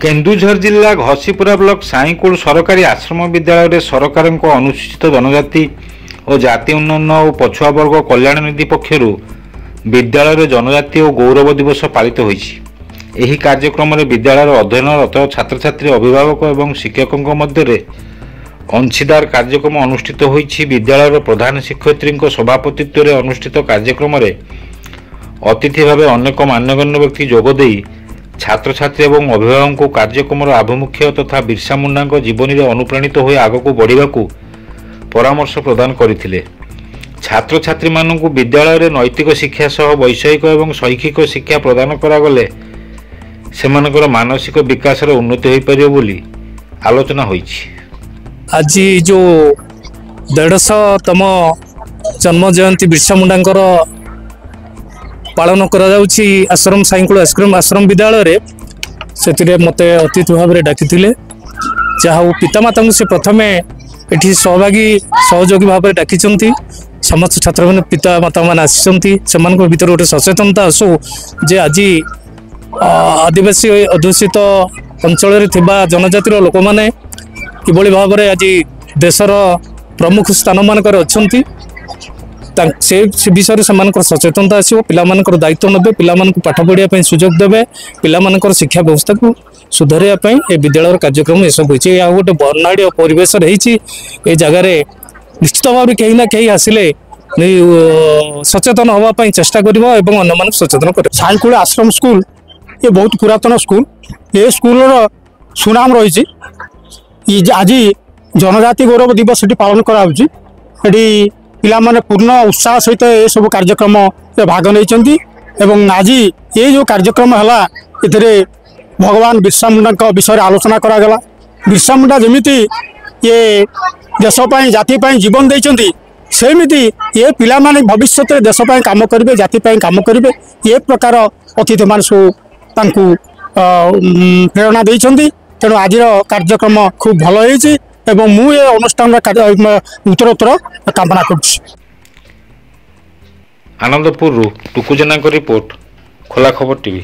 केन्दुझर जिला घसीपुरा ब्लॉक साईकुल सरकारी आश्रम विद्यालय सरकार अनुसूचित जनजाति और जाति उन्नयन और पछुआ वर्ग कल्याण निधि पक्षर विद्यालय जनजाति और गौरव दिवस पालित होती। कार्यक्रम विद्यालय अध्ययनरत छात्र छात्री अभिभावक और शिक्षकों मध्य अंशीदार कार्यक्रम अनुष्ठित होती। विद्यालय प्रधान शिक्षयित्री सभापतित्व में अनुष्ठित कार्यक्रम अतिथि भाव अनेक मान्यगण्य व्यक्ति जोगदे छात्र छात्री और अभिभावक को कार्यक्रम आभिमुख्य तथा बिरसा मुंडा जीवनी में अनुप्राणित हो आगक बढ़ा परामर्श प्रदान करते। छात्र छात्री मानू विद्यालय नैतिक शिक्षा सह वैषयिक और शैक्षिक शिक्षा प्रदान करागले सेमानकर मानसिक विकास उन्नति हो पार बोली आलोचना होई। आज जो 150तम जन्म जयंती बिरसा मुंडा पालन करा जाउछि आश्रम साईकुल आश्रम विद्यालय से मत अतिथि भाव में डाकी जहाँ पितामाता से प्रथमे एठी सहयोगी भाव में डाकी समस्त छात्र मैंने पितामाता मान आसी भर गोटे सचेतनता आसू जे आज आदिवासी अध्युषित अंचल जनजातिर लोक मैंने किभली भाव में आज देशर प्रमुख स्थान मानक अच्छा से विषय से सचेतनता आसो पिलामानकर दायित्व नेबे पिलामानकु पाठ पढ़ाई सुजोग देवे पिलामानकर शिक्षा व्यवस्था को सुधारिया ए विद्यालय कार्यक्रम सब होती है। गोटे वर्णाढ़ परिवेश रही जगार निश्चित भाव में कहीं ना कहीं आसिले सचेतन होगापी चेष्टा कर अन्य सचेतन कर। साईकुल आश्रम स्कूल ये बहुत पुरातन स्कूल ये स्कूल सुनाम रही आज जनजाति गौरव दिवस पालन कराऊँगी पिला माने पूर्ण उत्साह सहित ये सब कार्यक्रम भाग नहीं आज ये जो कार्यक्रम है भगवान बिरसा मुंडा विषय आलोचना करागला। बिरसा मुंडा जमीती ये देशपाई जातिपाई जीवन देइचंती सेमिति ये पिला माने भविष्य में देशपाई काम करेंगे जातिपाई काम करेंगे ये प्रकार अतिथि मान तांकु प्रेरणा देइचंती। तेणु आज कार्यक्रम खूब भल होइछि एवं मु ये अनुष्ठान उत्तरोत्तर कामना करुछि। आनंदपुर टुकु जेना रिपोर्ट खोला खबर टीवी।